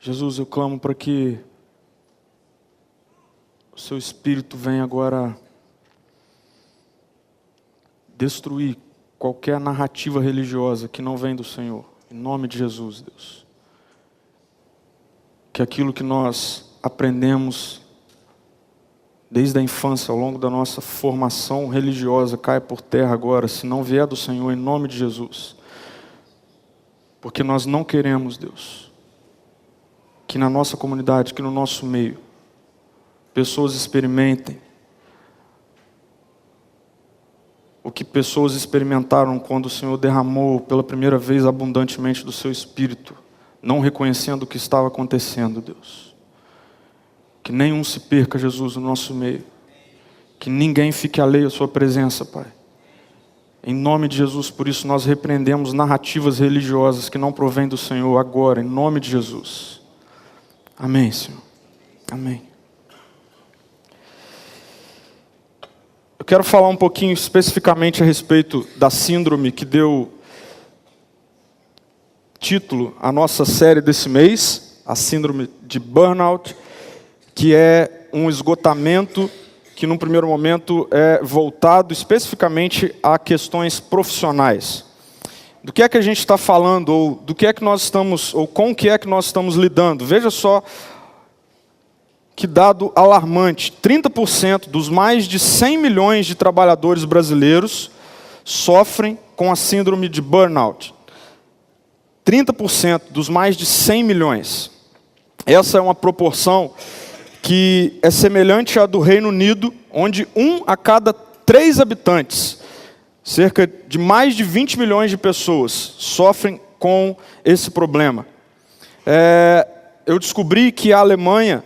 Jesus, eu clamo para que o Seu Espírito venha agora destruir qualquer narrativa religiosa que não vem do Senhor. Em nome de Jesus, Deus. Que aquilo que nós aprendemos desde a infância, ao longo da nossa formação religiosa, caia por terra agora, se não vier do Senhor, em nome de Jesus. Porque nós não queremos, Deus, que na nossa comunidade, que no nosso meio, pessoas experimentem o que pessoas experimentaram quando o Senhor derramou pela primeira vez abundantemente do Seu Espírito, não reconhecendo o que estava acontecendo, Deus. Que nenhum se perca, Jesus, no nosso meio. Que ninguém fique alheio à Sua presença, Pai. Em nome de Jesus, por isso nós repreendemos narrativas religiosas que não provêm do Senhor agora, em nome de Jesus. Amém, Senhor. Amém. Eu quero falar um pouquinho especificamente a respeito da síndrome que deu título à nossa série desse mês, a síndrome de burnout, que é um esgotamento que num primeiro momento é voltado especificamente a questões profissionais. Do que é que a gente está falando, ou do que é que nós estamos, ou com o que é que nós estamos lidando? Veja só que dado alarmante: 30% dos mais de 100 milhões de trabalhadores brasileiros sofrem com a síndrome de burnout. 30% dos mais de 100 milhões. Essa é uma proporção que é semelhante à do Reino Unido, onde 1 a cada 3 habitantes, cerca de mais de 20 milhões de pessoas, sofrem com esse problema. Eu descobri que a Alemanha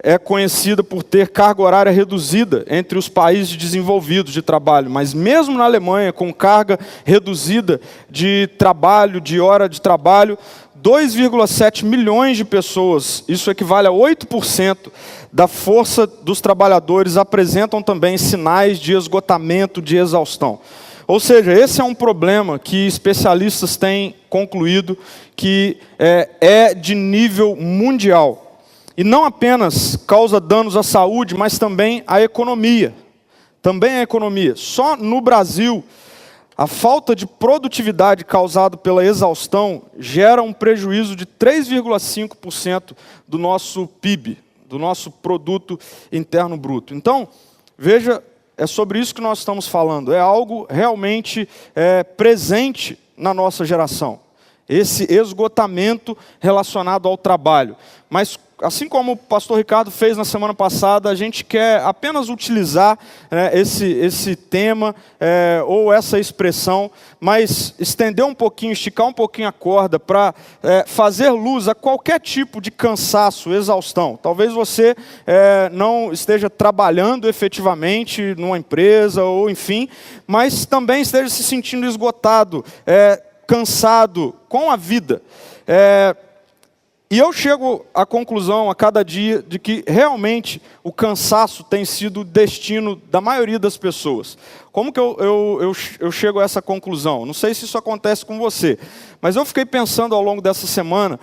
é conhecida por ter carga horária reduzida entre os países desenvolvidos de trabalho, mas mesmo na Alemanha, com carga reduzida de trabalho, de hora de trabalho, 2,7 milhões de pessoas, isso equivale a 8% da força dos trabalhadores, apresentam também sinais de esgotamento, de exaustão. Ou seja, esse é um problema que especialistas têm concluído que é de nível mundial. E não apenas causa danos à saúde, mas também à economia. Também à economia. Só no Brasil, a falta de produtividade causada pela exaustão gera um prejuízo de 3,5% do nosso PIB, do nosso produto interno bruto. Então, veja, é sobre isso que nós estamos falando. É algo realmente presente na nossa geração. Esse esgotamento relacionado ao trabalho. Mas, assim como o pastor Ricardo fez na semana passada, a gente quer apenas utilizar esse tema ou essa expressão, mas estender um pouquinho, esticar um pouquinho a corda para fazer luz a qualquer tipo de cansaço, exaustão. Talvez você não esteja trabalhando efetivamente numa empresa ou enfim, mas também esteja se sentindo esgotado, cansado com a vida. E eu chego à conclusão a cada dia de que realmente o cansaço tem sido o destino da maioria das pessoas. Como que eu chego a essa conclusão? Não sei se isso acontece com você, mas eu fiquei pensando ao longo dessa semana,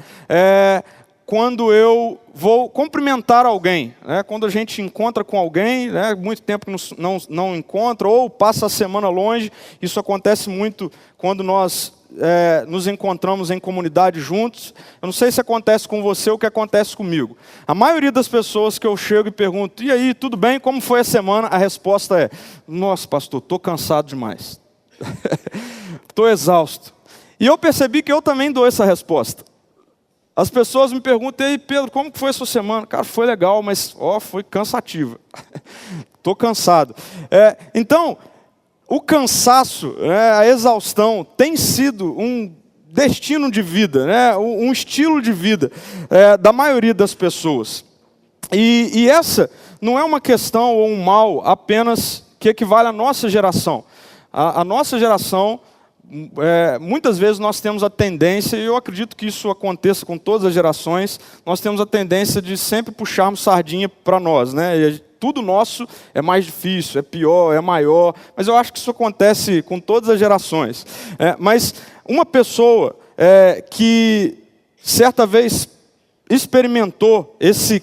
quando eu vou cumprimentar alguém, quando a gente encontra com alguém, muito tempo que não encontra, ou passa a semana longe. Isso acontece muito quando nós nos encontramos em comunidade juntos. Eu não sei se acontece com você ou o que acontece comigo. A maioria das pessoas que eu chego e pergunto: e aí, tudo bem? Como foi a semana? A resposta é: nossa, pastor, estou cansado demais. Estou exausto. E eu percebi que eu também dou essa resposta. As pessoas me perguntam: e aí, Pedro, como foi a sua semana? Cara, foi legal, mas foi cansativa. Estou cansado. Então, o cansaço, a exaustão, tem sido um destino de vida, um estilo de vida da maioria das pessoas. E essa não é uma questão ou um mal apenas que equivale à nossa geração. A nossa geração, muitas vezes nós temos a tendência, e eu acredito que isso aconteça com todas as gerações, nós temos a tendência de sempre puxarmos sardinha para nós, tudo nosso é mais difícil, é pior, é maior, mas eu acho que isso acontece com todas as gerações. Mas uma pessoa que certa vez experimentou esse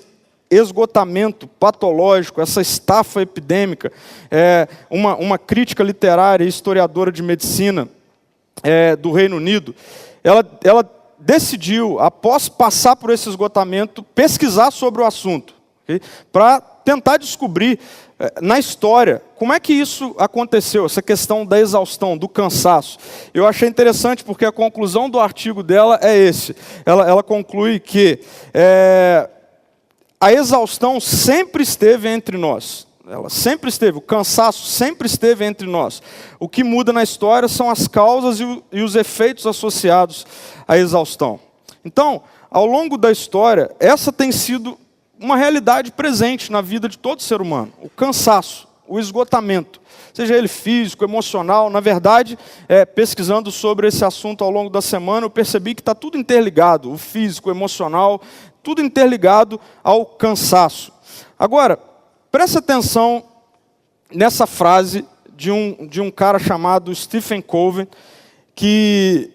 esgotamento patológico, essa estafa epidêmica, uma crítica literária e historiadora de medicina do Reino Unido, ela decidiu, após passar por esse esgotamento, pesquisar sobre o assunto, okay? Para tentar descobrir na história como é que isso aconteceu, essa questão da exaustão, do cansaço. Eu achei interessante porque a conclusão do artigo dela é esse. Ela conclui que a exaustão sempre esteve entre nós. Ela sempre esteve, o cansaço sempre esteve entre nós. O que muda na história são as causas e os efeitos associados à exaustão. Então, ao longo da história, essa tem sido uma realidade presente na vida de todo ser humano. O cansaço, o esgotamento, seja ele físico, emocional. Na verdade, pesquisando sobre esse assunto ao longo da semana, eu percebi que está tudo interligado. O físico, o emocional, tudo interligado ao cansaço. Agora, preste atenção nessa frase de um cara chamado Stephen Covey, que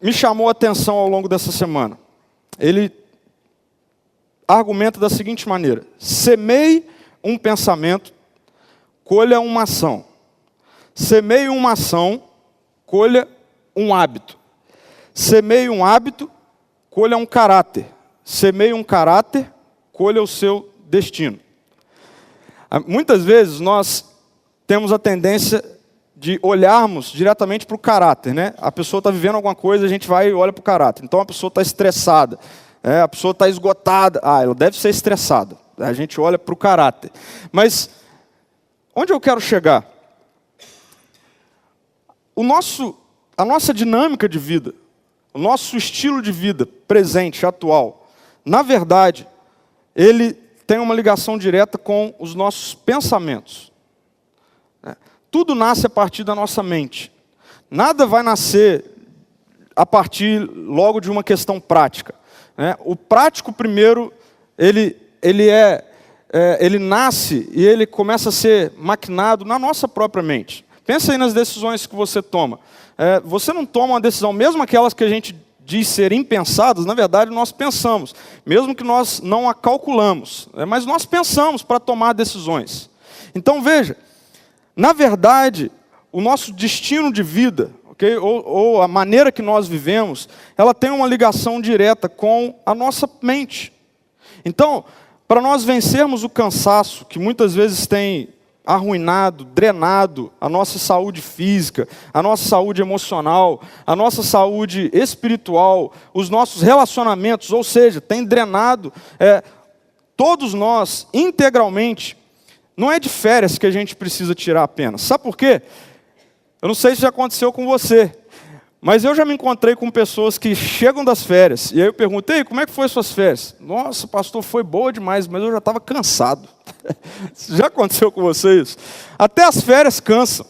me chamou a atenção ao longo dessa semana. Ele argumenta da seguinte maneira: semeie um pensamento, colha uma ação. Semeie uma ação, colha um hábito. Semeie um hábito, colha um caráter. Semeie um caráter, colha o seu destino. Muitas vezes nós temos a tendência de olharmos diretamente para o caráter, né? A pessoa está vivendo alguma coisa, a gente vai e olha para o caráter. Então a pessoa está estressada, a pessoa está esgotada. Ela deve ser estressada. A gente olha para o caráter. Mas onde eu quero chegar? A nossa dinâmica de vida, o nosso estilo de vida presente, atual, na verdade, ele tem uma ligação direta com os nossos pensamentos. Tudo nasce a partir da nossa mente. Nada vai nascer a partir logo de uma questão prática. O prático, primeiro, ele nasce e ele começa a ser maquinado na nossa própria mente. Pensa aí nas decisões que você toma. Você não toma uma decisão, mesmo aquelas que a gente diz ser impensadas, na verdade nós pensamos, mesmo que nós não a calculamos, mas nós pensamos para tomar decisões. Então veja, na verdade, o nosso destino de vida, okay, ou a maneira que nós vivemos, ela tem uma ligação direta com a nossa mente. Então, para nós vencermos o cansaço, que muitas vezes tem arruinado, drenado a nossa saúde física, a nossa saúde emocional, a nossa saúde espiritual, os nossos relacionamentos, ou seja, tem drenado todos nós integralmente. Não é de férias que a gente precisa tirar apenas. Sabe por quê? Eu não sei se já aconteceu com você, mas eu já me encontrei com pessoas que chegam das férias, e aí eu perguntei, como é que foi as suas férias? Nossa, pastor, foi boa demais, mas eu já estava cansado. Já aconteceu com você isso? Até as férias cansam.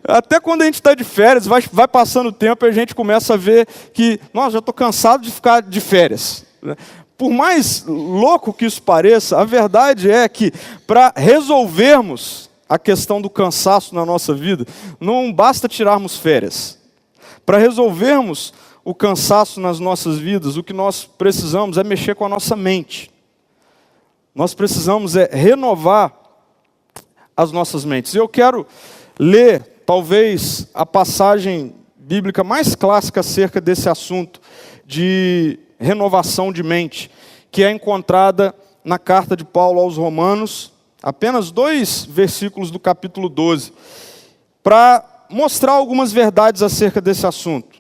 Até quando a gente está de férias, vai passando o tempo e a gente começa a ver que, nossa, já estou cansado de ficar de férias. Por mais louco que isso pareça, a verdade é que para resolvermos a questão do cansaço na nossa vida, não basta tirarmos férias. Para resolvermos o cansaço nas nossas vidas, o que nós precisamos é mexer com a nossa mente. Nós precisamos renovar as nossas mentes. Eu quero ler, talvez, a passagem bíblica mais clássica acerca desse assunto de renovação de mente, que é encontrada na carta de Paulo aos Romanos, apenas 2 versículos do capítulo 12, para mostrar algumas verdades acerca desse assunto.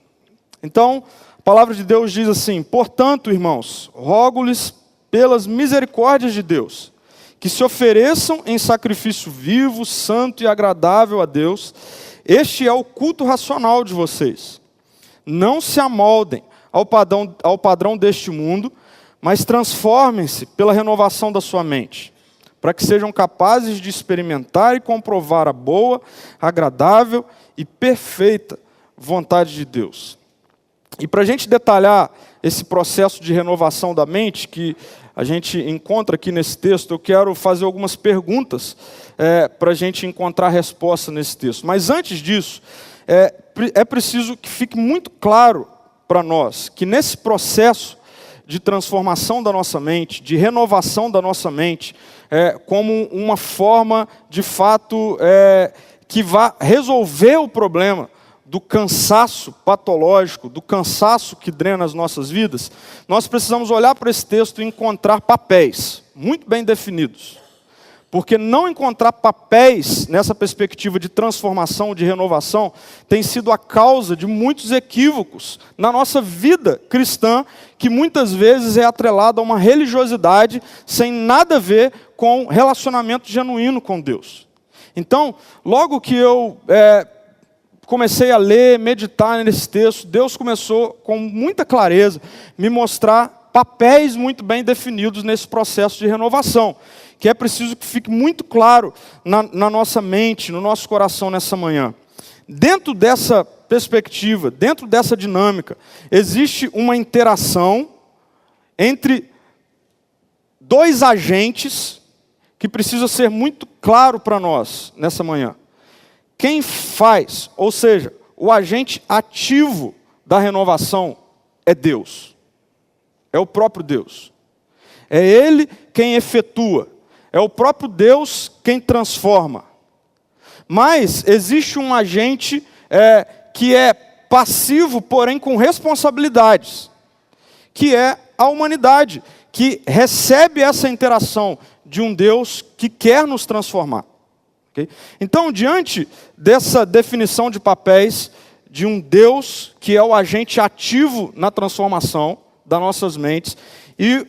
Então, a palavra de Deus diz assim: portanto, irmãos, rogo-lhes pelas misericórdias de Deus, que se ofereçam em sacrifício vivo, santo e agradável a Deus. Este é o culto racional de vocês. Não se amoldem ao padrão deste mundo, mas transformem-se pela renovação da sua mente, para que sejam capazes de experimentar e comprovar a boa, agradável e perfeita vontade de Deus. E para a gente detalhar esse processo de renovação da mente que a gente encontra aqui nesse texto, eu quero fazer algumas perguntas para a gente encontrar resposta nesse texto. Mas antes disso, é preciso que fique muito claro para nós que nesse processo de transformação da nossa mente, de renovação da nossa mente, como uma forma, de fato, que vá resolver o problema do cansaço patológico, do cansaço que drena as nossas vidas, nós precisamos olhar para esse texto e encontrar papéis muito bem definidos. Porque não encontrar papéis nessa perspectiva de transformação, de renovação, tem sido a causa de muitos equívocos na nossa vida cristã, que muitas vezes é atrelada a uma religiosidade sem nada a ver com relacionamento genuíno com Deus. Então, logo que eu comecei a ler, meditar nesse texto, Deus começou com muita clareza me mostrar papéis muito bem definidos nesse processo de renovação, que é preciso que fique muito claro na nossa mente, no nosso coração nessa manhã. Dentro dessa perspectiva, dentro dessa dinâmica, existe uma interação entre dois agentes que precisa ser muito claro para nós nessa manhã. Quem faz, ou seja, o agente ativo da renovação é Deus. É o próprio Deus. É Ele quem efetua. É o próprio Deus quem transforma. Mas existe um agente que é passivo, porém com responsabilidades, que é a humanidade, que recebe essa interação de um Deus que quer nos transformar. Okay? Então, diante dessa definição de papéis, de um Deus que é o agente ativo na transformação das nossas mentes, e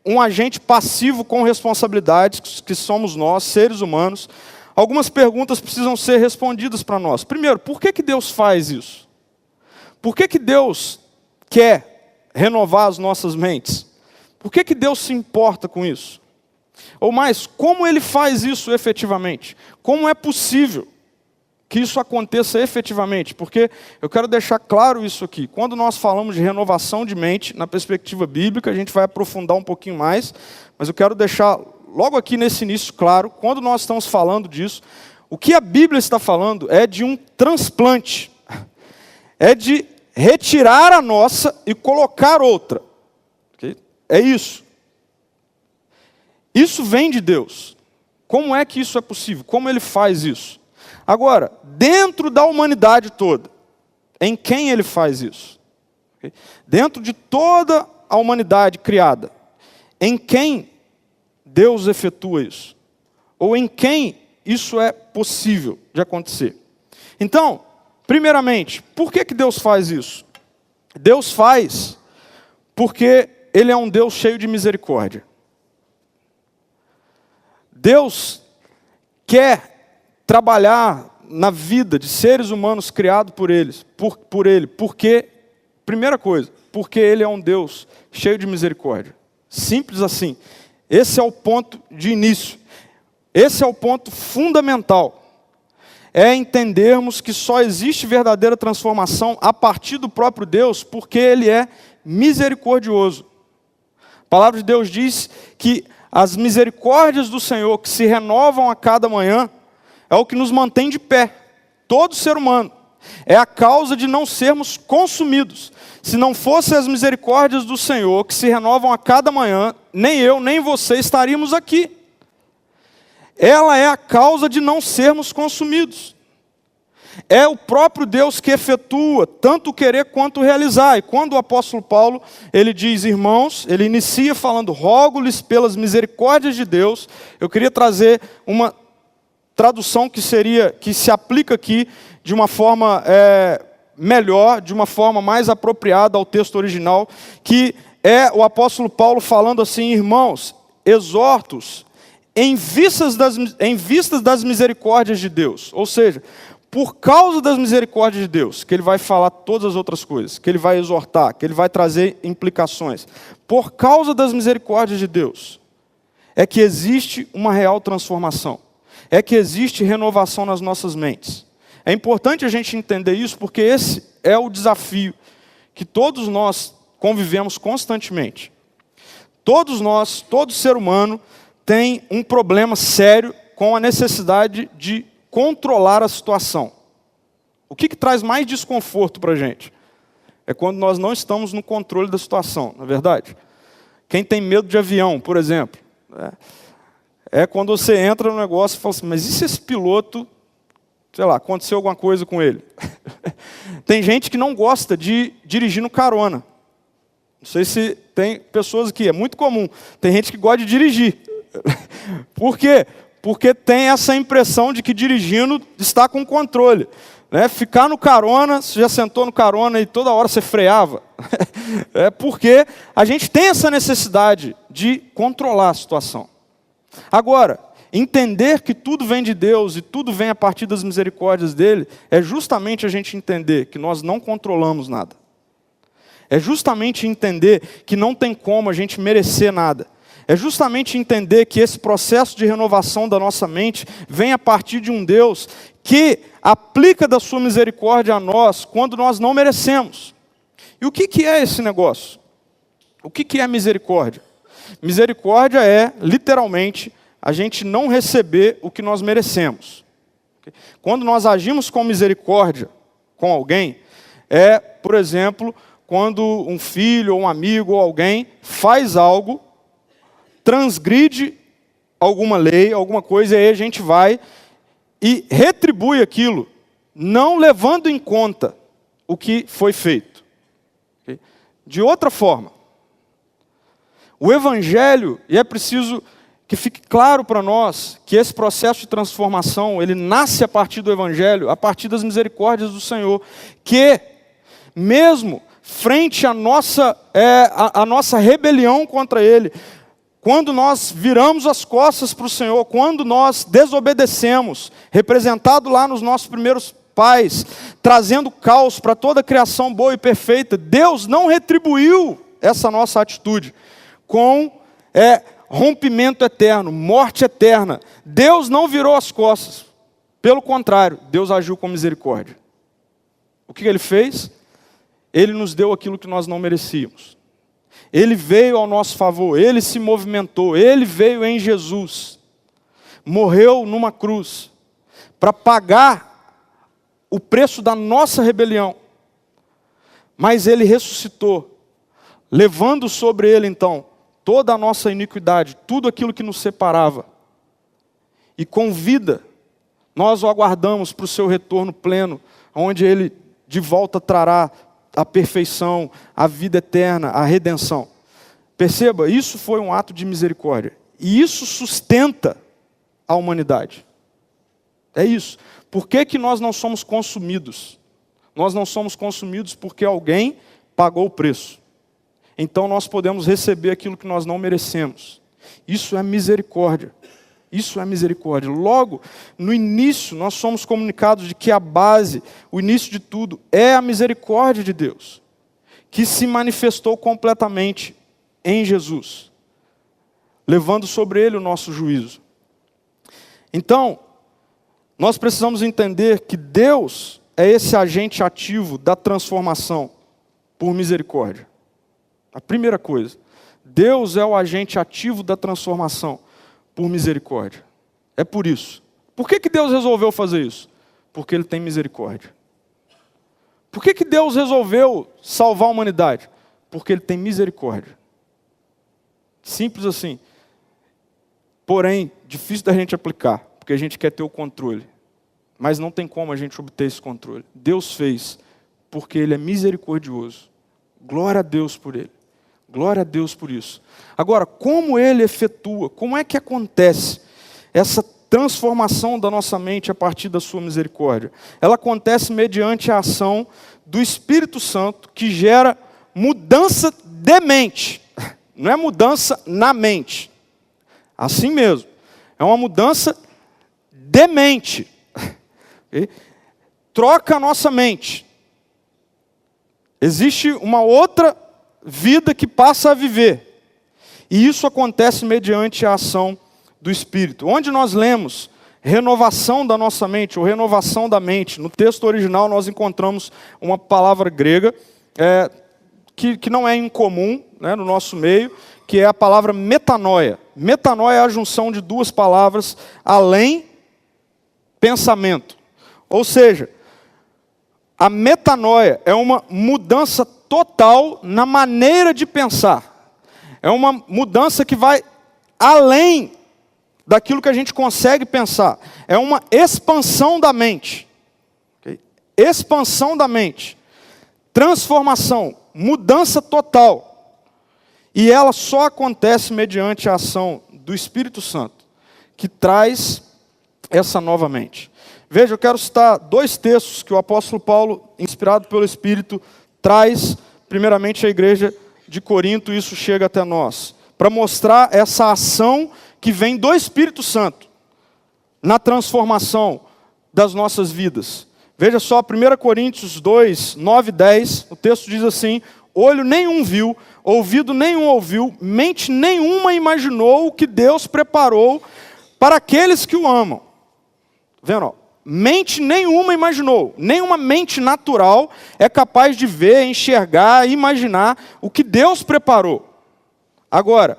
um agente passivo com responsabilidades, que somos nós, seres humanos, algumas perguntas precisam ser respondidas para nós. Primeiro, por que Deus faz isso? Por que Deus quer renovar as nossas mentes? Por que Deus se importa com isso? Ou mais, como Ele faz isso efetivamente? Como é possível que isso aconteça efetivamente? Porque eu quero deixar claro isso aqui. Quando nós falamos de renovação de mente, na perspectiva bíblica, a gente vai aprofundar um pouquinho mais, mas eu quero deixar logo aqui nesse início claro, quando nós estamos falando disso, o que a Bíblia está falando é de um transplante. É de retirar a nossa e colocar outra. Okay? É isso. Isso vem de Deus. Como é que isso é possível? Como Ele faz isso? Agora, dentro da humanidade toda, em quem Ele faz isso? Okay? Dentro de toda a humanidade criada, em quem Deus efetua isso? Ou em quem isso é possível de acontecer? Então, primeiramente, por que Deus faz isso? Deus faz porque Ele é um Deus cheio de misericórdia. Deus quer trabalhar na vida de seres humanos criados por Ele, porque, primeira coisa, porque Ele é um Deus cheio de misericórdia. Simples assim. Esse é o ponto de início. Esse é o ponto fundamental. É entendermos que só existe verdadeira transformação a partir do próprio Deus, porque Ele é misericordioso. A palavra de Deus diz que as misericórdias do Senhor, que se renovam a cada manhã, é o que nos mantém de pé, todo ser humano. É a causa de não sermos consumidos. Se não fossem as misericórdias do Senhor, que se renovam a cada manhã, nem eu, nem você estaríamos aqui. Ela é a causa de não sermos consumidos. É o próprio Deus que efetua tanto o querer quanto o realizar. E quando o apóstolo Paulo, ele diz, irmãos, ele inicia falando, rogo-lhes pelas misericórdias de Deus. Eu queria trazer uma tradução que se aplica aqui de uma forma melhor, de uma forma mais apropriada ao texto original, que é o apóstolo Paulo falando assim, irmãos, exortos em vistas das misericórdias de Deus. Ou seja, por causa das misericórdias de Deus, que ele vai falar todas as outras coisas, que ele vai exortar, que ele vai trazer implicações. Por causa das misericórdias de Deus, é que existe uma real transformação. É que existe renovação nas nossas mentes. É importante a gente entender isso, porque esse é o desafio que todos nós convivemos constantemente. Todos nós, todo ser humano, tem um problema sério com a necessidade de controlar a situação. O que traz mais desconforto para a gente? É quando nós não estamos no controle da situação, não é verdade? Quem tem medo de avião, por exemplo, é quando você entra no negócio e fala assim, mas e se esse piloto, sei lá, aconteceu alguma coisa com ele? Tem gente que não gosta de dirigir no carona. Não sei se tem pessoas aqui, é muito comum. Tem gente que gosta de dirigir. Por quê? Porque tem essa impressão de que dirigindo está com controle. Ficar no carona, você já sentou no carona e toda hora você freava. Porque a gente tem essa necessidade de controlar a situação. Agora, entender que tudo vem de Deus e tudo vem a partir das misericórdias dele, é justamente a gente entender que nós não controlamos nada. É justamente entender que não tem como a gente merecer nada. É justamente entender que esse processo de renovação da nossa mente vem a partir de um Deus que aplica da sua misericórdia a nós quando nós não merecemos. E o que é esse negócio? O que é misericórdia? Misericórdia é, literalmente, a gente não receber o que nós merecemos. Quando nós agimos com misericórdia com alguém, por exemplo, quando um filho, ou um amigo, ou alguém faz algo, transgride alguma lei, alguma coisa, e aí a gente vai e retribui aquilo, não levando em conta o que foi feito. De outra forma, o Evangelho, e é preciso que fique claro para nós, que esse processo de transformação, ele nasce a partir do Evangelho, a partir das misericórdias do Senhor, que mesmo frente à nossa rebelião contra Ele, quando nós viramos as costas para o Senhor, quando nós desobedecemos, representado lá nos nossos primeiros pais, trazendo caos para toda a criação boa e perfeita, Deus não retribuiu essa nossa atitude com rompimento eterno, morte eterna. Deus não virou as costas. Pelo contrário, Deus agiu com misericórdia. O que Ele fez? Ele nos deu aquilo que nós não merecíamos. Ele veio ao nosso favor, Ele se movimentou, Ele veio em Jesus, morreu numa cruz, para pagar o preço da nossa rebelião. Mas Ele ressuscitou, levando sobre Ele então, toda a nossa iniquidade, tudo aquilo que nos separava. E com vida, nós o aguardamos para o seu retorno pleno, onde Ele de volta trará a perfeição, a vida eterna, a redenção. Perceba, isso foi um ato de misericórdia. E isso sustenta a humanidade. É isso. Por que nós não somos consumidos? Nós não somos consumidos porque alguém pagou o preço. Então nós podemos receber aquilo que nós não merecemos. Isso é misericórdia. Isso é misericórdia. Logo, no início, nós somos comunicados de que a base, o início de tudo, é a misericórdia de Deus, que se manifestou completamente em Jesus, levando sobre Ele o nosso juízo. Então, nós precisamos entender que Deus é esse agente ativo da transformação por misericórdia. A primeira coisa, Deus é o agente ativo da transformação por misericórdia. É por isso. Por que Deus resolveu fazer isso? Porque Ele tem misericórdia. Por que Deus resolveu salvar a humanidade? Porque Ele tem misericórdia. Simples assim. Porém, difícil da gente aplicar, porque a gente quer ter o controle. Mas não tem como a gente obter esse controle. Deus fez, porque Ele é misericordioso. Glória a Deus por Ele. Glória a Deus por isso. Agora, como Ele efetua, como é que acontece essa transformação da nossa mente a partir da sua misericórdia? Ela acontece mediante a ação do Espírito Santo, que gera mudança de mente. Não é mudança na mente. Assim mesmo. É uma mudança de mente. Okay? Troca a nossa mente. Existe uma outra vida que passa a viver. E isso acontece mediante a ação do Espírito. Onde nós lemos renovação da nossa mente, ou renovação da mente, no texto original nós encontramos uma palavra grega que não é incomum, né, no nosso meio, que é a palavra metanoia. Metanoia é a junção de duas palavras, além, pensamento. Ou seja, a metanoia é uma mudança total na maneira de pensar. É uma mudança que vai além daquilo que a gente consegue pensar. É uma expansão da mente. Okay? Expansão da mente. Transformação. Mudança total. E ela só acontece mediante a ação do Espírito Santo, que traz essa nova mente. Veja, eu quero citar 2 textos que o apóstolo Paulo, inspirado pelo Espírito, traz primeiramente à igreja de Corinto, e isso chega até nós, para mostrar essa ação que vem do Espírito Santo na transformação das nossas vidas. Veja só, 1 Coríntios 2, 9 e 10, o texto diz assim: olho nenhum viu, ouvido nenhum ouviu, mente nenhuma imaginou o que Deus preparou para aqueles que o amam. Vendo? Mente nenhuma imaginou, nenhuma mente natural é capaz de ver, enxergar, imaginar o que Deus preparou. Agora,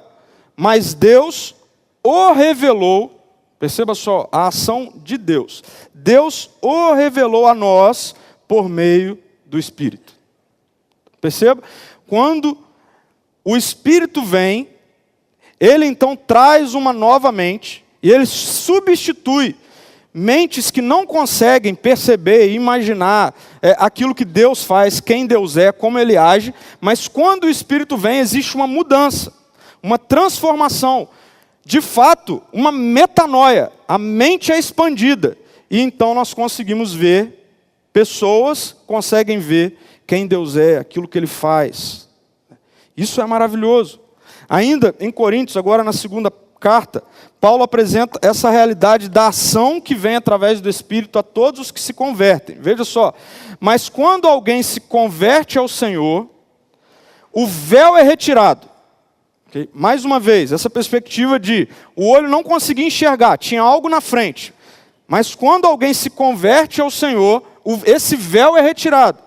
mas Deus o revelou, perceba só, a ação de Deus. Deus o revelou a nós por meio do Espírito. Perceba? Quando o Espírito vem, ele então traz uma nova mente, e ele substitui mentes que não conseguem perceber e imaginar aquilo que Deus faz, quem Deus é, como Ele age, mas quando o Espírito vem, existe uma mudança, uma transformação, de fato, uma metanoia, a mente é expandida, e então nós conseguimos ver, pessoas conseguem ver quem Deus é, aquilo que Ele faz. Isso é maravilhoso. Ainda em Coríntios, agora na segunda carta, Paulo apresenta essa realidade da ação que vem através do Espírito a todos os que se convertem. Veja só, mas quando alguém se converte ao Senhor, o véu é retirado. Okay? Mais uma vez, essa perspectiva de o olho não conseguia enxergar, tinha algo na frente. Mas quando alguém se converte ao Senhor, esse véu é retirado.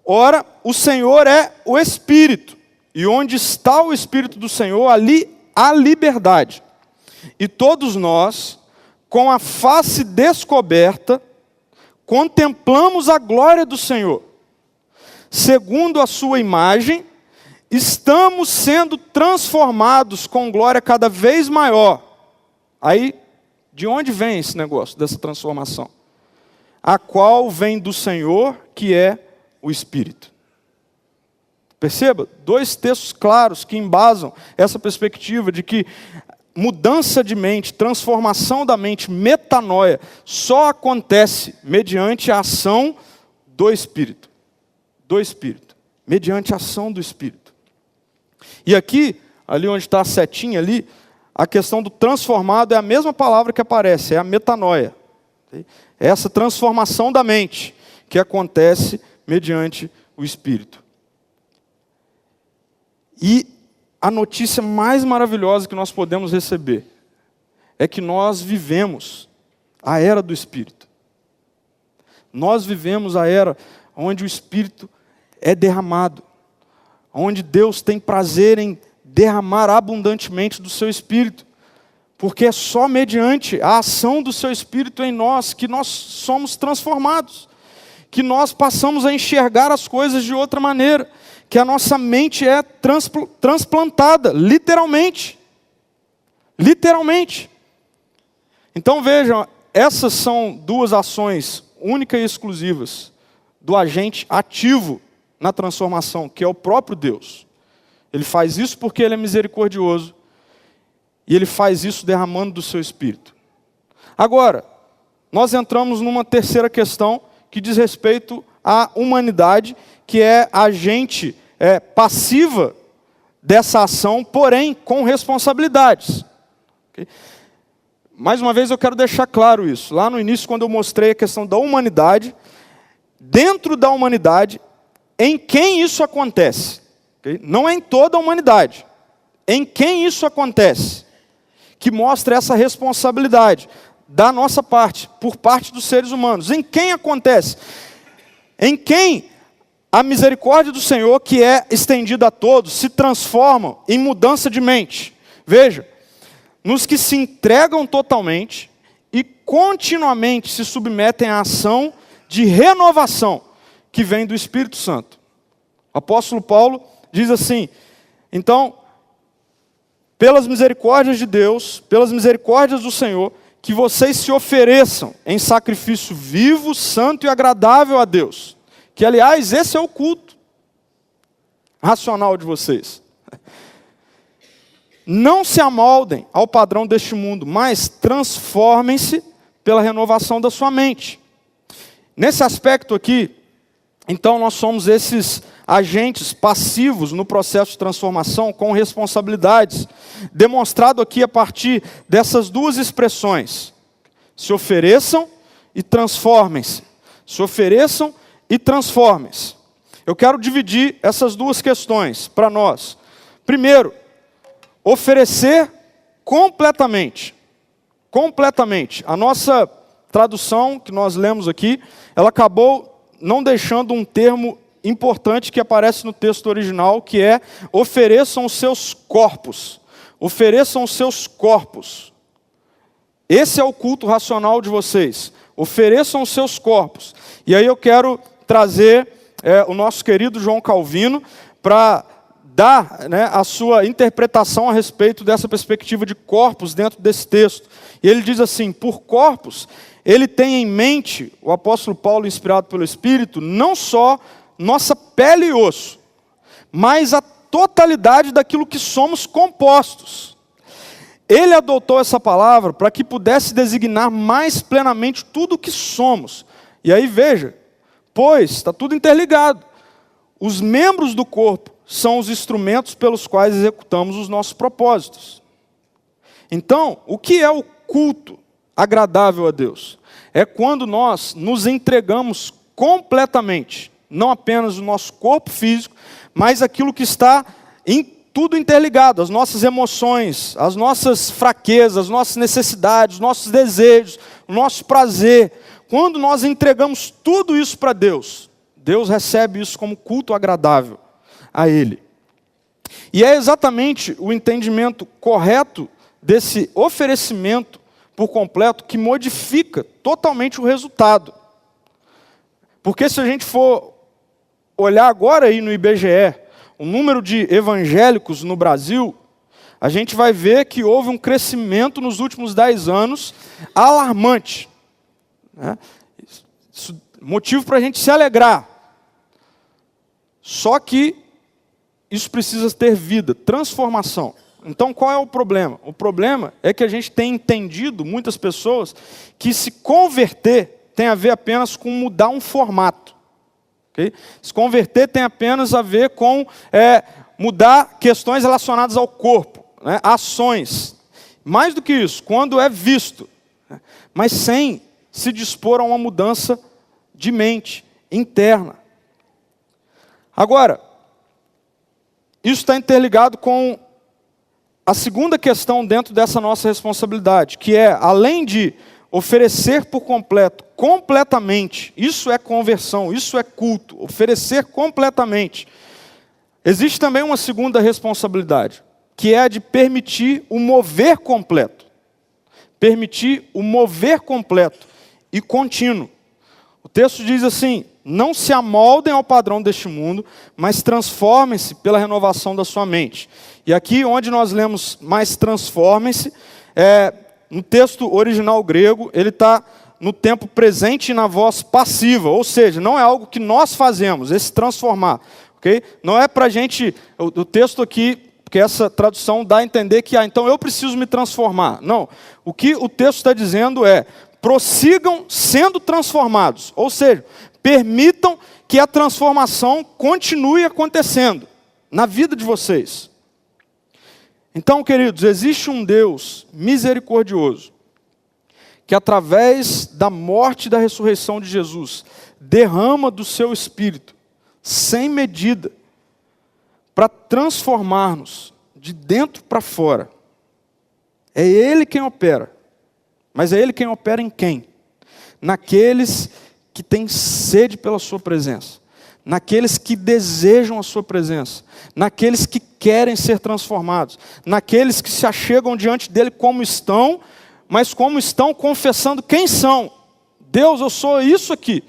Ora, o Senhor é o Espírito. E onde está o Espírito do Senhor, ali há liberdade. E todos nós, com a face descoberta, contemplamos a glória do Senhor. Segundo a sua imagem, estamos sendo transformados com glória cada vez maior. Aí, de onde vem esse negócio, dessa transformação? A qual vem do Senhor, que é o Espírito. Perceba, 2 textos claros que embasam essa perspectiva de que mudança de mente, transformação da mente, metanoia, só acontece mediante a ação do Espírito. Do Espírito. Mediante a ação do Espírito. E aqui, ali onde está a setinha ali, a questão do transformado é a mesma palavra que aparece, é a metanoia. É essa transformação da mente que acontece mediante o Espírito. E a notícia mais maravilhosa que nós podemos receber é que nós vivemos a era do Espírito. Nós vivemos a era onde o Espírito é derramado, onde Deus tem prazer em derramar abundantemente do seu Espírito, porque é só mediante a ação do seu Espírito em nós que nós somos transformados, que nós passamos a enxergar as coisas de outra maneira, que a nossa mente é transplantada, literalmente. Literalmente. Então vejam, essas são 2 ações únicas e exclusivas do agente ativo na transformação, que é o próprio Deus. Ele faz isso porque Ele é misericordioso, e Ele faz isso derramando do seu Espírito. Agora, nós entramos numa terceira questão, que diz respeito à humanidade, que é agente passiva dessa ação, porém com responsabilidades. Okay? Mais uma vez eu quero deixar claro isso. Lá no início, quando eu mostrei a questão da humanidade, dentro da humanidade, em quem isso acontece? Okay? Não é em toda a humanidade. Em quem isso acontece? Que mostra essa responsabilidade da nossa parte, por parte dos seres humanos. Em quem acontece? Em quem a misericórdia do Senhor, que é estendida a todos, se transforma em mudança de mente. Veja, nos que se entregam totalmente e continuamente se submetem à ação de renovação que vem do Espírito Santo. O apóstolo Paulo diz assim: então, pelas misericórdias de Deus, pelas misericórdias do Senhor, que vocês se ofereçam em sacrifício vivo, santo e agradável a Deus. Que, aliás, esse é o culto racional de vocês. Não se amoldem ao padrão deste mundo, mas transformem-se pela renovação da sua mente. Nesse aspecto aqui, então nós somos esses agentes passivos no processo de transformação com responsabilidades, demonstrado aqui a partir dessas duas expressões: se ofereçam e transformem-se. Se ofereçam e transformem-se. Eu quero dividir essas duas questões para nós. Primeiro, oferecer completamente. Completamente. A nossa tradução que nós lemos aqui, ela acabou não deixando um termo importante que aparece no texto original, que é: ofereçam os seus corpos. Ofereçam os seus corpos. Esse é o culto racional de vocês. Ofereçam os seus corpos. E aí eu quero trazer o nosso querido João Calvino para dar a sua interpretação a respeito dessa perspectiva de corpos dentro desse texto. E ele diz assim: por corpos, ele tem em mente, o apóstolo Paulo, inspirado pelo Espírito, não só nossa pele e osso, mas a totalidade daquilo que somos compostos. Ele adotou essa palavra para que pudesse designar mais plenamente tudo o que somos. E aí veja, pois está tudo interligado. Os membros do corpo são os instrumentos pelos quais executamos os nossos propósitos. Então, o que é o culto agradável a Deus? É quando nós nos entregamos completamente, não apenas o nosso corpo físico, mas aquilo que está em tudo interligado, as nossas emoções, as nossas fraquezas, as nossas necessidades, os nossos desejos, o nosso prazer. Quando nós entregamos tudo isso para Deus, Deus recebe isso como culto agradável a Ele. E é exatamente o entendimento correto desse oferecimento por completo que modifica totalmente o resultado. Porque se a gente for olhar agora aí no IBGE, o número de evangélicos no Brasil, a gente vai ver que houve um crescimento nos últimos 10 anos alarmante. Motivo para a gente se alegrar. Só que isso precisa ter vida, transformação. Então qual é o problema? O problema é que a gente tem entendido, muitas pessoas, que se converter tem a ver apenas com mudar um formato. Okay? Se converter tem apenas a ver com mudar questões relacionadas ao corpo, ações. Mais do que isso, quando é visto, mas sem se dispor a uma mudança de mente interna. Agora, isso está interligado com a segunda questão dentro dessa nossa responsabilidade, que é, além de oferecer por completo, completamente, isso é conversão, isso é culto, oferecer completamente. Existe também uma segunda responsabilidade, que é a de permitir o mover completo. Permitir o mover completo e contínuo. O texto diz assim: não se amoldem ao padrão deste mundo, mas transformem-se pela renovação da sua mente. E aqui onde nós lemos mais transformem-se, no texto original grego, ele está no tempo presente e na voz passiva, ou seja, não é algo que nós fazemos, esse transformar. Okay? Não é para a gente, o texto aqui, porque essa tradução dá a entender que, então eu preciso me transformar. Não, o que o texto está dizendo é: prossigam sendo transformados, ou seja, permitam que a transformação continue acontecendo na vida de vocês. Então, queridos, existe um Deus misericordioso, que através da morte e da ressurreição de Jesus, derrama do seu Espírito, sem medida, para transformar-nos de dentro para fora. É Ele quem opera. Mas é Ele quem opera em quem? Naqueles que têm sede pela sua presença. Naqueles que desejam a sua presença. Naqueles que querem ser transformados. Naqueles que se achegam diante dEle como estão, mas como estão confessando quem são. Deus, eu sou isso aqui.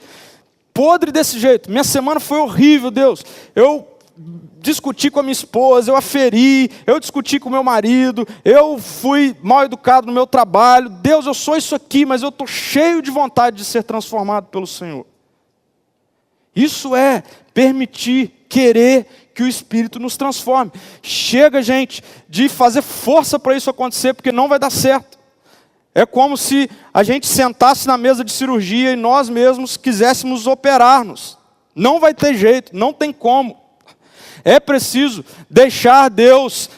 Podre desse jeito. Minha semana foi horrível, Deus. Eu discuti com a minha esposa, eu a feri, eu discuti com o meu marido, eu fui mal educado no meu trabalho. Deus, eu sou isso aqui, mas eu estou cheio de vontade de ser transformado pelo Senhor. Isso é permitir, querer que o Espírito nos transforme. Chega, gente, de fazer força para isso acontecer, porque não vai dar certo. É como se a gente sentasse na mesa de cirurgia e nós mesmos quiséssemos operar-nos. Não vai ter jeito, não tem como. É preciso deixar Deus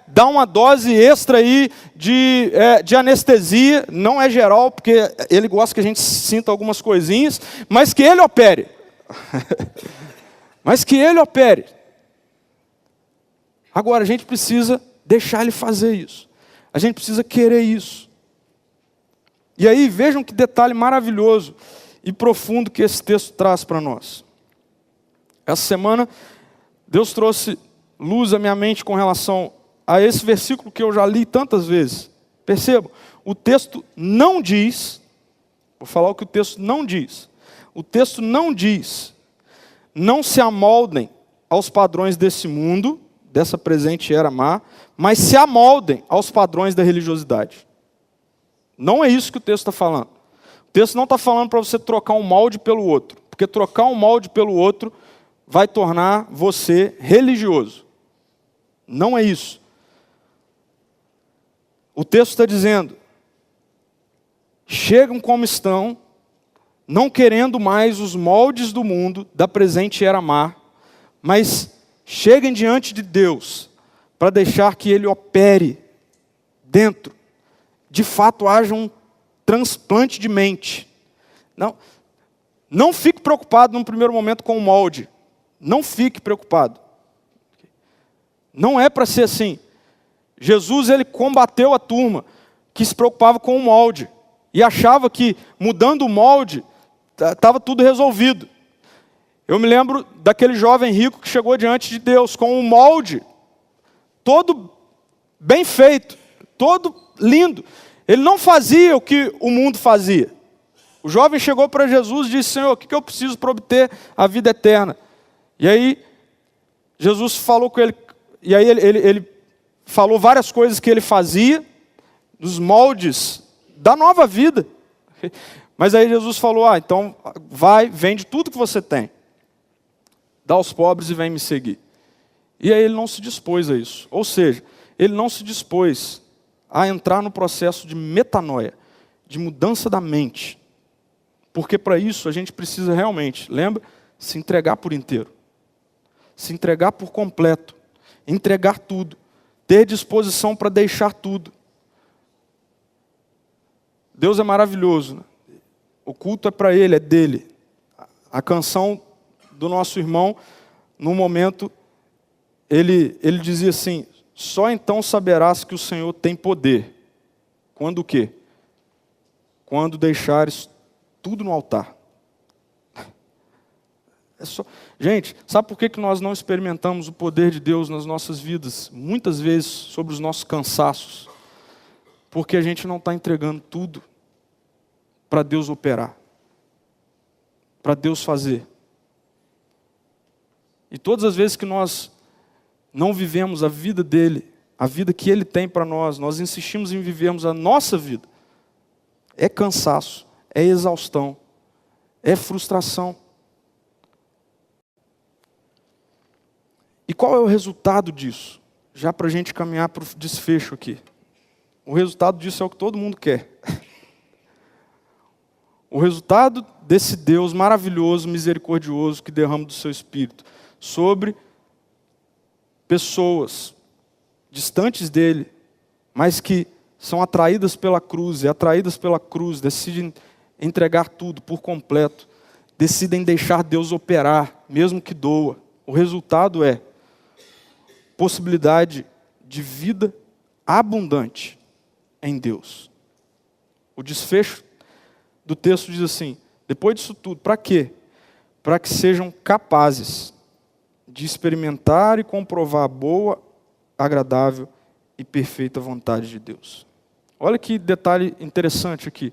dar uma dose extra aí de anestesia. Não é geral, porque Ele gosta que a gente sinta algumas coisinhas, mas que Ele opere. Mas que Ele opere. Agora, a gente precisa deixar Ele fazer isso. A gente precisa querer isso. E aí, vejam que detalhe maravilhoso e profundo que esse texto traz para nós. Essa semana, Deus trouxe luz à minha mente com relação a esse versículo que eu já li tantas vezes. Percebam, o texto não diz, vou falar o que o texto não diz. O texto não diz, não se amoldem aos padrões desse mundo, dessa presente era má, mas se amoldem aos padrões da religiosidade. Não é isso que o texto está falando. O texto não está falando para você trocar um molde pelo outro, porque trocar um molde pelo outro vai tornar você religioso. Não é isso. O texto está dizendo, chegam como estão, não querendo mais os moldes do mundo, da presente era má, mas cheguem diante de Deus, para deixar que Ele opere dentro. De fato, haja um transplante de mente. Não fique preocupado num primeiro momento com o molde. Não fique preocupado. Não é para ser assim. Jesus, Ele combateu a turma que se preocupava com o molde. E achava que mudando o molde, estava tudo resolvido. Eu me lembro daquele jovem rico que chegou diante de Deus com um molde todo bem feito, todo lindo. Ele não fazia o que o mundo fazia. O jovem chegou para Jesus e disse, Senhor, o que eu preciso para obter a vida eterna? E aí, Jesus falou com ele, e aí ele falou várias coisas que ele fazia, nos moldes da nova vida. Mas aí Jesus falou, então vai, vende tudo que você tem, dá aos pobres e vem me seguir. E aí ele não se dispôs a isso. Ou seja, ele não se dispôs a entrar no processo de metanoia, de mudança da mente. Porque para isso a gente precisa realmente, lembra? Se entregar por inteiro. Se entregar por completo. Entregar tudo. Ter disposição para deixar tudo. Deus é maravilhoso, né? O culto é para Ele, é dele. A canção do nosso irmão, no momento, ele dizia assim, só então saberás que o Senhor tem poder. Quando o quê? Quando deixares tudo no altar. Gente, sabe por que nós não experimentamos o poder de Deus nas nossas vidas? Muitas vezes sobre os nossos cansaços. Porque a gente não está entregando tudo para Deus operar. Para Deus fazer. E todas as vezes que nós não vivemos a vida dele, a vida que ele tem para nós, nós insistimos em vivermos a nossa vida. É cansaço, é exaustão, é frustração. E qual é o resultado disso? Já para a gente caminhar para o desfecho aqui. O resultado disso é o que todo mundo quer. O resultado desse Deus maravilhoso, misericordioso, que derrama do seu Espírito sobre pessoas distantes dele, mas que são atraídas pela cruz, decidem entregar tudo por completo, decidem deixar Deus operar, mesmo que doa. O resultado é possibilidade de vida abundante em Deus. O desfecho do texto diz assim, depois disso tudo, para quê? Para que sejam capazes de experimentar e comprovar a boa, agradável e perfeita vontade de Deus. Olha que detalhe interessante aqui.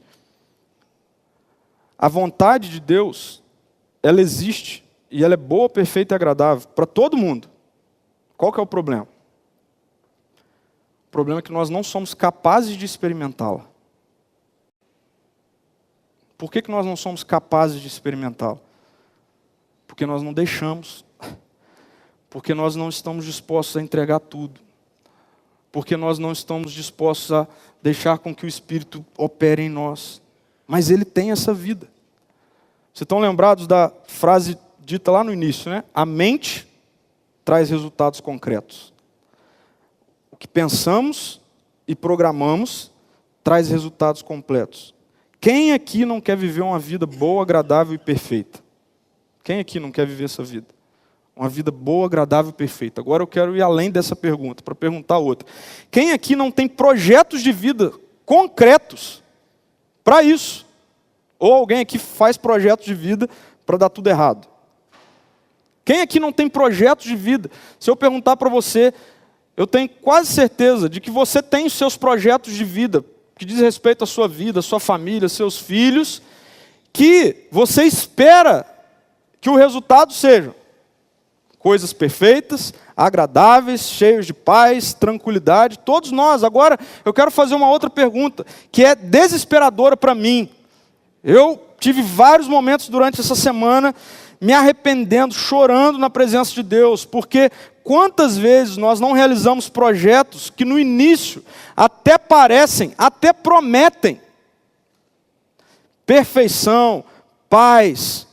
A vontade de Deus, ela existe e ela é boa, perfeita e agradável para todo mundo. Qual que é o problema? O problema é que nós não somos capazes de experimentá-la. Por que nós não somos capazes de experimentá-la? Porque nós não deixamos. Porque nós não estamos dispostos a entregar tudo. Porque nós não estamos dispostos a deixar com que o Espírito opere em nós. Mas Ele tem essa vida. Vocês estão lembrados da frase dita lá no início, né? A mente traz resultados concretos. O que pensamos e programamos traz resultados completos. Quem aqui não quer viver uma vida boa, agradável e perfeita? Quem aqui não quer viver essa vida? Uma vida boa, agradável e perfeita. Agora eu quero ir além dessa pergunta, para perguntar outra. Quem aqui não tem projetos de vida concretos para isso? Ou alguém aqui faz projetos de vida para dar tudo errado? Quem aqui não tem projetos de vida? Se eu perguntar para você, eu tenho quase certeza de que você tem os seus projetos de vida, que diz respeito à sua vida, à sua família, seus filhos, que você espera que o resultado seja coisas perfeitas, agradáveis, cheios de paz, tranquilidade, todos nós. Agora, eu quero fazer uma outra pergunta, que é desesperadora para mim. Eu tive vários momentos durante essa semana me arrependendo, chorando na presença de Deus, porque quantas vezes nós não realizamos projetos que no início até parecem, até prometem perfeição, paz,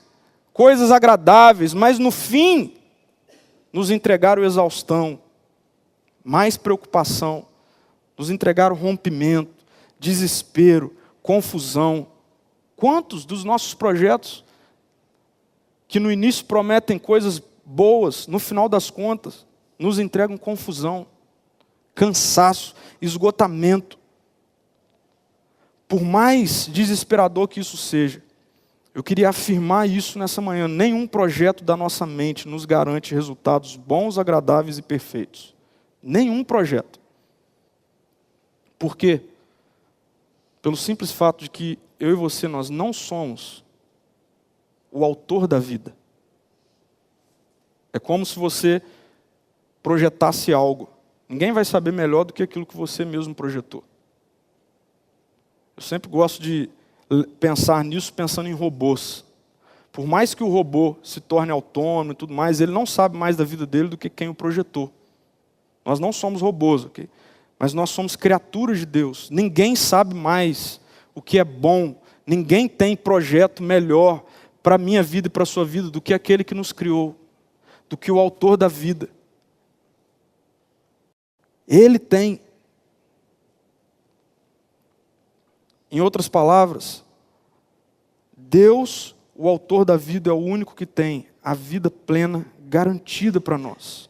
coisas agradáveis, mas no fim nos entregaram exaustão, mais preocupação, nos entregaram rompimento, desespero, confusão. Quantos dos nossos projetos que no início prometem coisas boas, no final das contas, nos entregam confusão, cansaço, esgotamento. Por mais desesperador que isso seja, eu queria afirmar isso nessa manhã. Nenhum projeto da nossa mente nos garante resultados bons, agradáveis e perfeitos. Nenhum projeto. Por quê? Pelo simples fato de que eu e você, nós não somos o autor da vida. É como se você projetasse algo. Ninguém vai saber melhor do que aquilo que você mesmo projetou. Eu sempre gosto de pensar nisso pensando em robôs. Por mais que o robô se torne autônomo e tudo mais, ele não sabe mais da vida dele do que quem o projetou. Nós não somos robôs, ok? Mas nós somos criaturas de Deus. Ninguém sabe mais o que é bom. Ninguém tem projeto melhor para a minha vida e para a sua vida do que aquele que nos criou, do que o autor da vida. Ele tem. Em outras palavras, Deus, o autor da vida, é o único que tem a vida plena garantida para nós.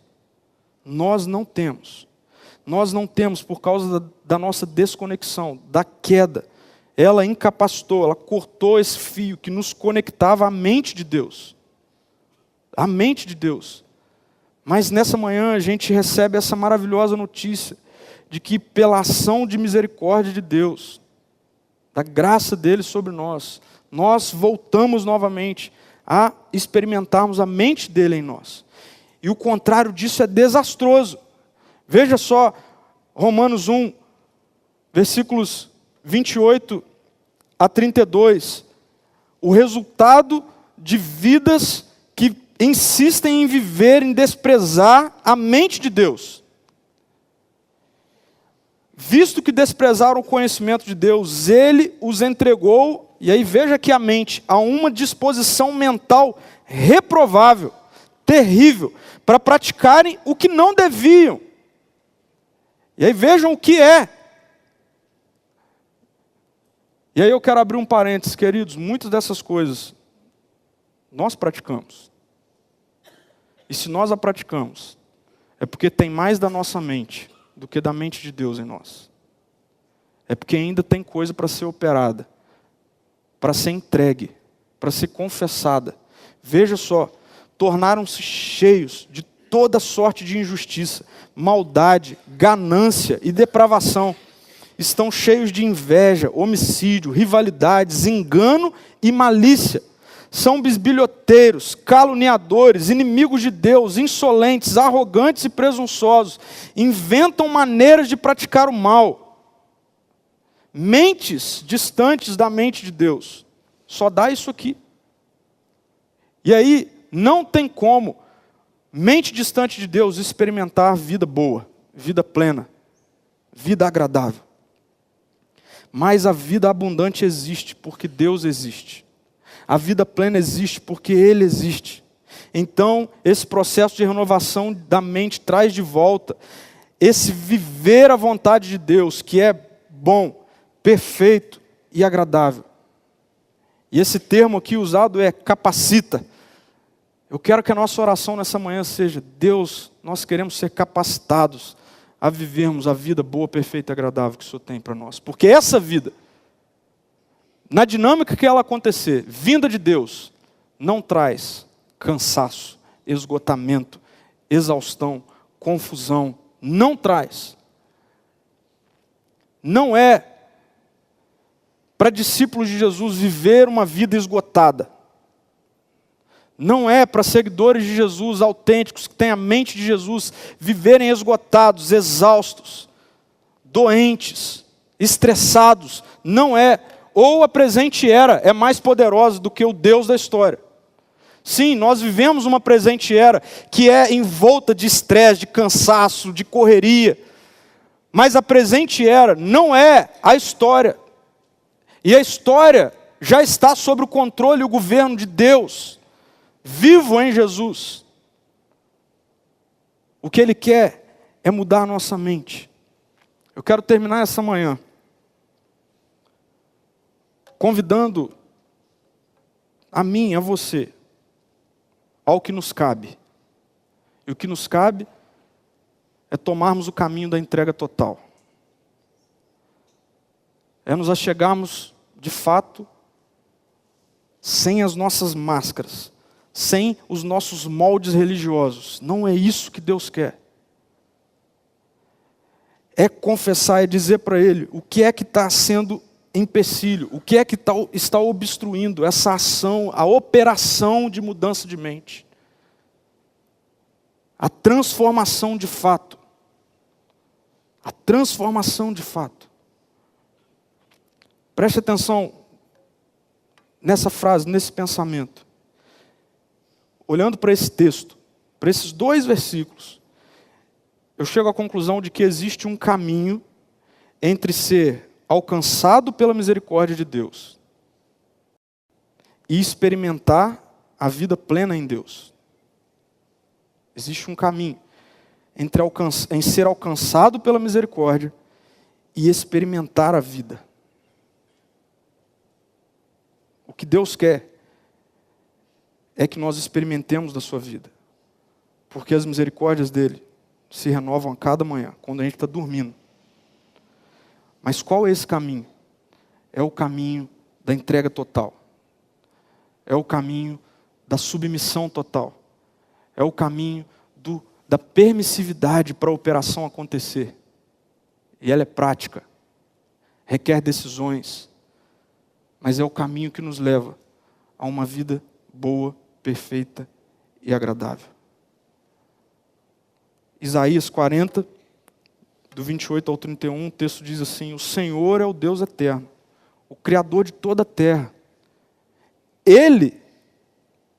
Nós não temos. Nós não temos por causa da nossa desconexão, da queda. Ela incapacitou, ela cortou esse fio que nos conectava à mente de Deus. À mente de Deus. Mas nessa manhã a gente recebe essa maravilhosa notícia de que pela ação de misericórdia de Deus, da graça dele sobre nós, nós voltamos novamente a experimentarmos a mente dele em nós. E o contrário disso é desastroso. Veja só, Romanos 1, versículos 28 a 32. O resultado de vidas que insistem em viver, em desprezar a mente de Deus. Visto que desprezaram o conhecimento de Deus, Ele os entregou, e aí veja que a mente, a uma disposição mental reprovável, terrível, para praticarem o que não deviam. E aí vejam o que é. E aí eu quero abrir um parênteses, queridos, muitas dessas coisas nós praticamos. E se nós a praticamos, é porque tem mais da nossa mente do que da mente de Deus em nós. É porque ainda tem coisa para ser operada, para ser entregue, para ser confessada. Veja só, tornaram-se cheios de toda sorte de injustiça, maldade, ganância e depravação. Estão cheios de inveja, homicídio, rivalidades, engano e malícia. São bisbilhoteiros, caluniadores, inimigos de Deus, insolentes, arrogantes e presunçosos. Inventam maneiras de praticar o mal. Mentes distantes da mente de Deus. Só dá isso aqui. E aí, não tem como mente distante de Deus experimentar vida boa, vida plena, vida agradável. Mas a vida abundante existe porque Deus existe. A vida plena existe porque Ele existe. Então, esse processo de renovação da mente traz de volta esse viver a vontade de Deus, que é bom, perfeito e agradável. E esse termo aqui usado é capacita. Eu quero que a nossa oração nessa manhã seja: Deus, nós queremos ser capacitados a vivermos a vida boa, perfeita e agradável que o Senhor tem para nós. Porque essa vida, na dinâmica que ela acontecer, vinda de Deus, não traz cansaço, esgotamento, exaustão, confusão. Não traz. Não é para discípulos de Jesus viver uma vida esgotada. Não é para seguidores de Jesus autênticos, que têm a mente de Jesus, viverem esgotados, exaustos, doentes, estressados. Não é. Ou a presente era é mais poderosa do que o Deus da história. Sim, nós vivemos uma presente era que é envolta de estresse, de cansaço, de correria. Mas a presente era não é a história. E a história já está sob o controle e o governo de Deus, vivo em Jesus. O que Ele quer é mudar a nossa mente. Eu quero terminar essa manhã convidando a mim, a você, ao que nos cabe. E o que nos cabe é tomarmos o caminho da entrega total. É nos achegarmos, de fato, sem as nossas máscaras, sem os nossos moldes religiosos. Não é isso que Deus quer. É confessar e dizer para Ele o que é que está sendo empecilho, o que é que está obstruindo essa ação, a operação de mudança de mente. A transformação de fato. A transformação de fato. Preste atenção nessa frase, nesse pensamento. Olhando para esse texto, para esses 2 versículos, eu chego à conclusão de que existe um caminho entre ser alcançado pela misericórdia de Deus e experimentar a vida plena em Deus. Existe um caminho em ser alcançado pela misericórdia e experimentar a vida. O que Deus quer é que nós experimentemos da sua vida. Porque as misericórdias dele se renovam a cada manhã, quando a gente está dormindo. Mas qual é esse caminho? É o caminho da entrega total. É o caminho da submissão total. É o caminho da permissividade para a operação acontecer. E ela é prática. Requer decisões. Mas é o caminho que nos leva a uma vida boa, perfeita e agradável. Isaías 40, do 28 ao 31, o texto diz assim: o Senhor é o Deus eterno, o Criador de toda a terra. Ele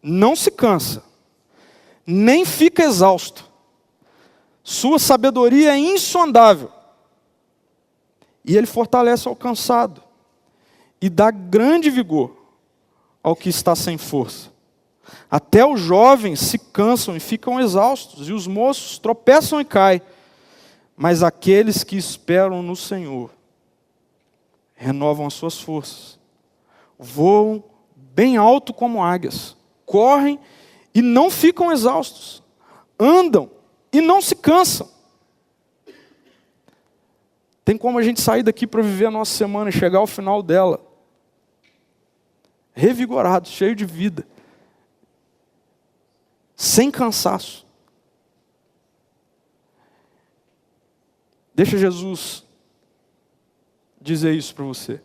não se cansa, nem fica exausto. Sua sabedoria é insondável. E Ele fortalece o cansado e dá grande vigor ao que está sem força. Até os jovens se cansam e ficam exaustos, e os moços tropeçam e caem. Mas aqueles que esperam no Senhor renovam as suas forças, voam bem alto como águias, correm e não ficam exaustos, andam e não se cansam. Tem como a gente sair daqui para viver a nossa semana e chegar ao final dela revigorado, cheio de vida, sem cansaço. Deixa Jesus dizer isso para você.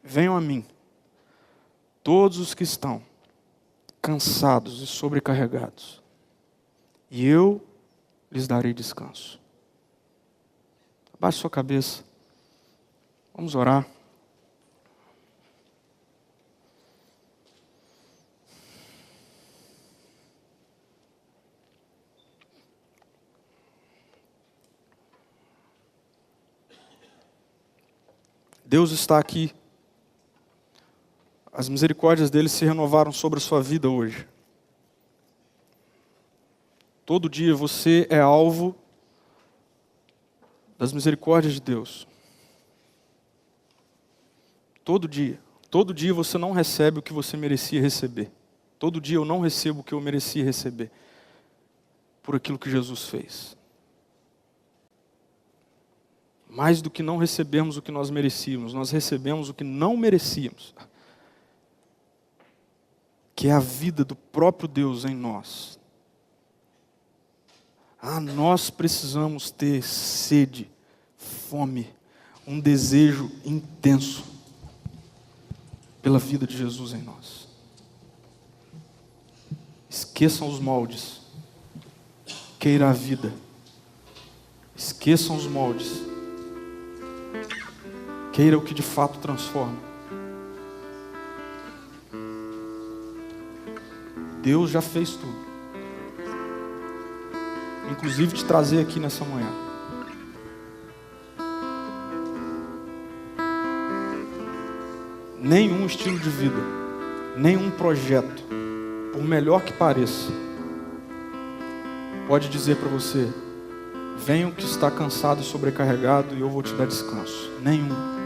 Venham a mim, todos os que estão cansados e sobrecarregados, e eu lhes darei descanso. Abaixe sua cabeça. Vamos orar. Deus está aqui. As misericórdias dele se renovaram sobre a sua vida hoje. Todo dia você é alvo das misericórdias de Deus. Todo dia. Todo dia você não recebe o que você merecia receber. Todo dia eu não recebo o que eu merecia receber. Por aquilo que Jesus fez. Mais do que não recebemos o que nós merecíamos, nós recebemos o que não merecíamos. Que é a vida do próprio Deus em nós. Nós precisamos ter sede, fome, um desejo intenso pela vida de Jesus em nós. Esqueçam os moldes. Queira a vida. Esqueçam os moldes. Queira o que de fato transforma. Deus já fez tudo. Inclusive te trazer aqui nessa manhã. Nenhum estilo de vida, nenhum projeto, por melhor que pareça, pode dizer para você: venha o que está cansado e sobrecarregado e eu vou te dar descanso. Nenhum.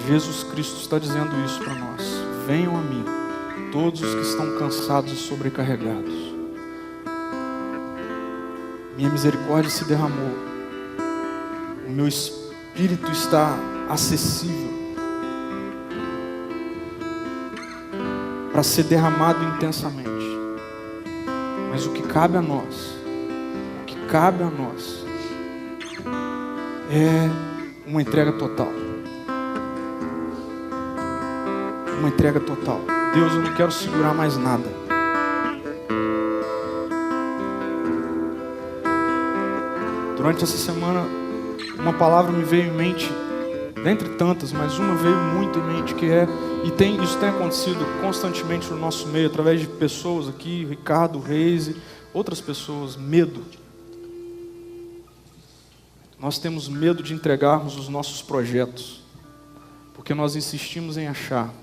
Jesus Cristo está dizendo isso para nós. Venham a mim, todos os que estão cansados e sobrecarregados. Minha misericórdia se derramou. O meu espírito está acessível para ser derramado intensamente. Mas o que cabe a nós, é uma entrega total. Uma entrega total. Deus, eu não quero segurar mais nada. Durante essa semana, uma palavra me veio em mente, dentre tantas, mas uma veio muito em mente, que é, isso tem acontecido constantemente no nosso meio, através de pessoas aqui, Ricardo, Reis, outras pessoas, medo. Nós temos medo de entregarmos os nossos projetos, porque nós insistimos em achar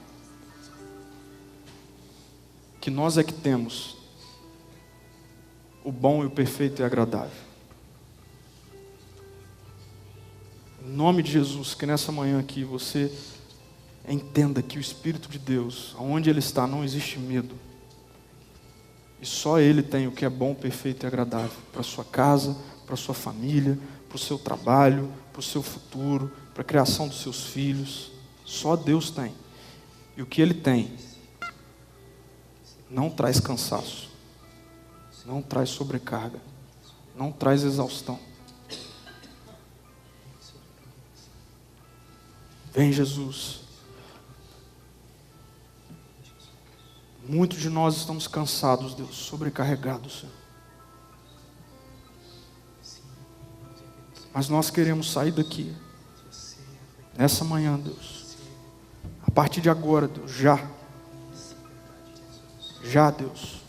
que nós é que temos o bom e o perfeito e agradável. Em nome de Jesus, que nessa manhã aqui você entenda que o Espírito de Deus, onde Ele está, não existe medo. E só Ele tem o que é bom, perfeito e agradável para a sua casa, para a sua família, para o seu trabalho, para o seu futuro, para a criação dos seus filhos. Só Deus tem. E o que Ele tem não traz cansaço, não traz sobrecarga, não traz exaustão. Vem, Jesus. Muitos de nós estamos cansados, Deus, sobrecarregados, Senhor. Mas nós queremos sair daqui, nessa manhã, Deus. A partir de agora, Deus, já, Deus.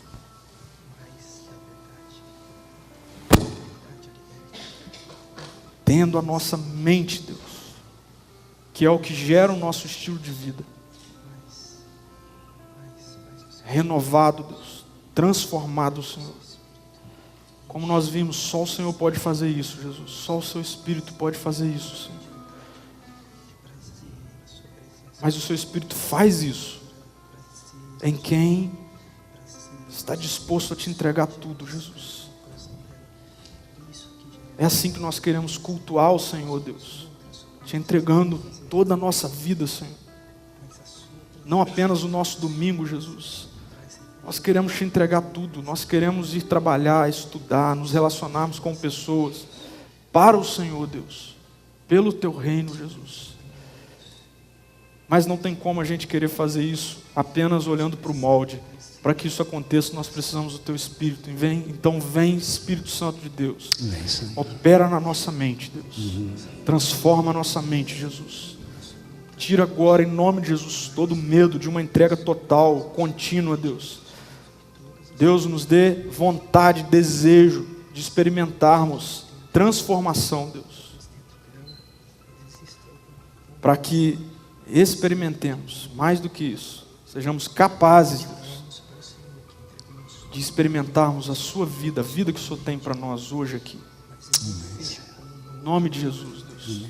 Tendo a nossa mente, Deus, que é o que gera o nosso estilo de vida. Renovado, Deus, transformado, Senhor. Como nós vimos, só o Senhor pode fazer isso, Jesus. Só o Seu Espírito pode fazer isso, Senhor. Mas o Seu Espírito faz isso em quem está disposto a te entregar tudo, Jesus. É assim que nós queremos cultuar o Senhor, Deus. Te entregando toda a nossa vida, Senhor. Não apenas o nosso domingo, Jesus. Nós queremos te entregar tudo. Nós queremos ir trabalhar, estudar, nos relacionarmos com pessoas. Para o Senhor, Deus. Pelo Teu reino, Jesus. Mas não tem como a gente querer fazer isso apenas olhando para o molde. Para que isso aconteça, nós precisamos do Teu Espírito. Então vem, Espírito Santo de Deus. Opera na nossa mente, Deus. Transforma a nossa mente, Jesus. Tira agora, em nome de Jesus, todo medo de uma entrega total, contínua, Deus. Deus, nos dê vontade, desejo de experimentarmos transformação, Deus. Para que experimentemos, mais do que isso, sejamos capazes, Deus, de experimentarmos a sua vida, a vida que o Senhor tem para nós hoje aqui. Em nome de Jesus, Deus.